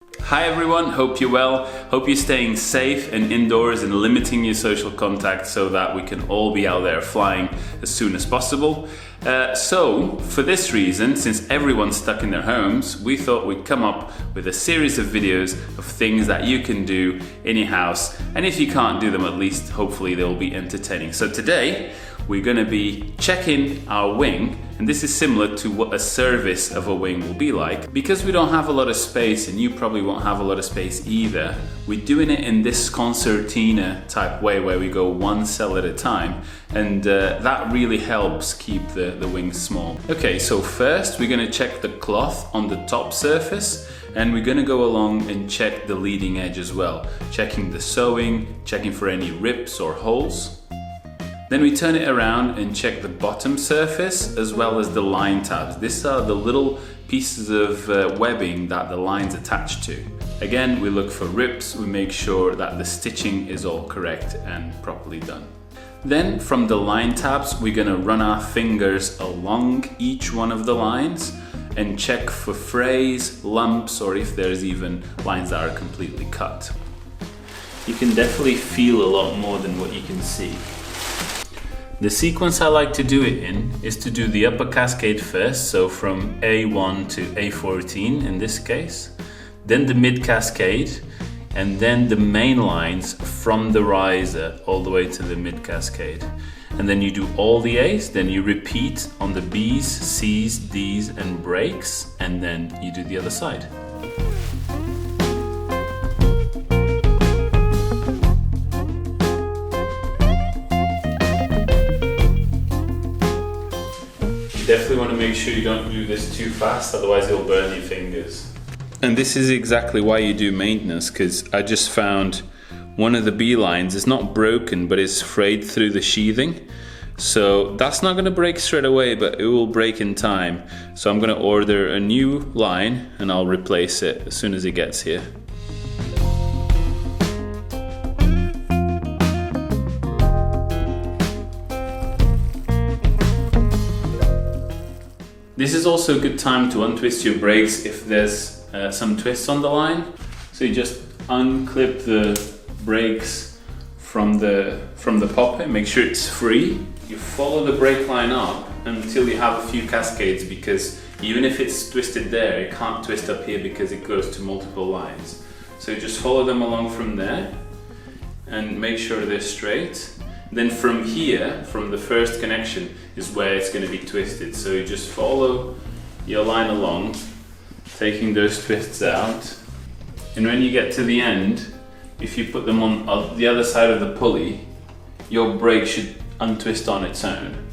Hi everyone, hope you're well. Hope you're staying safe and indoors and limiting your social contact so that we can all be out there flying as soon as possible. So, for this reason, since everyone's stuck in their homes, we thought we'd come up with a series of videos of things that you can do in your house. And if you can't do them, at least hopefully they'll be entertaining. So today, we're going to be checking our wing, and this is similar to what a service of a wing will be like. Because we don't have a lot of space, and you probably won't have a lot of space either, we're doing it in this concertina type way where we go one cell at a time, and that really helps keep the wings small. Okay, so first we're going to check the cloth on the top surface, and we're going to go along and check the leading edge as well, checking the sewing, checking for any rips or holes. Then we turn it around and check the bottom surface as well as the line tabs. These are the little pieces of webbing that the line's attached to. Again, we look for rips, we make sure that the stitching is all correct and properly done. Then from the line tabs, we're gonna run our fingers along each one of the lines and check for frays, lumps, or if there's even lines that are completely cut. You can definitely feel a lot more than what you can see. The sequence I like to do it in is to do the upper cascade first, so from A1 to A14 in this case, then the mid cascade, and then the main lines from the riser all the way to the mid cascade. And then you do all the A's, then you repeat on the B's, C's, D's and breaks, and then you do the other side. Definitely want to make sure you don't do this too fast, otherwise you'll burn your fingers. And this is exactly why you do maintenance, because I just found one of the B lines is not broken, but it's frayed through the sheathing. So that's not going to break straight away, but it will break in time. So I'm going to order a new line and I'll replace it as soon as it gets here. This is also a good time to untwist your brakes if there's some twists on the line. So you just unclip the brakes from the poppet, make sure it's free. You follow the brake line up until you have a few cascades, because even if it's twisted there, it can't twist up here because it goes to multiple lines. So you just follow them along from there and make sure they're straight. Then from here, from the first connection, is where it's going to be twisted. So you just follow your line along, taking those twists out. And when you get to the end, if you put them on the other side of the pulley, your brake should untwist on its own.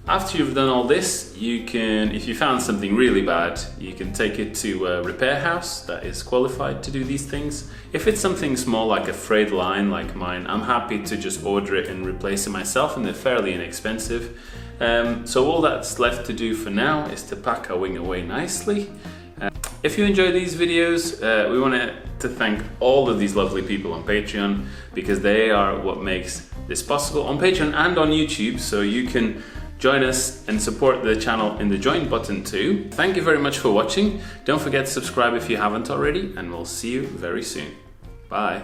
After you've done all this, you can, if you found something really bad, you can take it to a repair house that is qualified to do these things. If it's something small like a frayed line like mine, I'm happy to just order it and replace it myself, and they're fairly inexpensive. So all that's left to do for now is to pack our wing away nicely. If you enjoy these videos, we want to thank all of these lovely people on Patreon, because they are what makes this possible on Patreon and on YouTube, so you can join us and support the channel in the join button too. Thank you very much for watching. Don't forget to subscribe if you haven't already, and we'll see you very soon. Bye.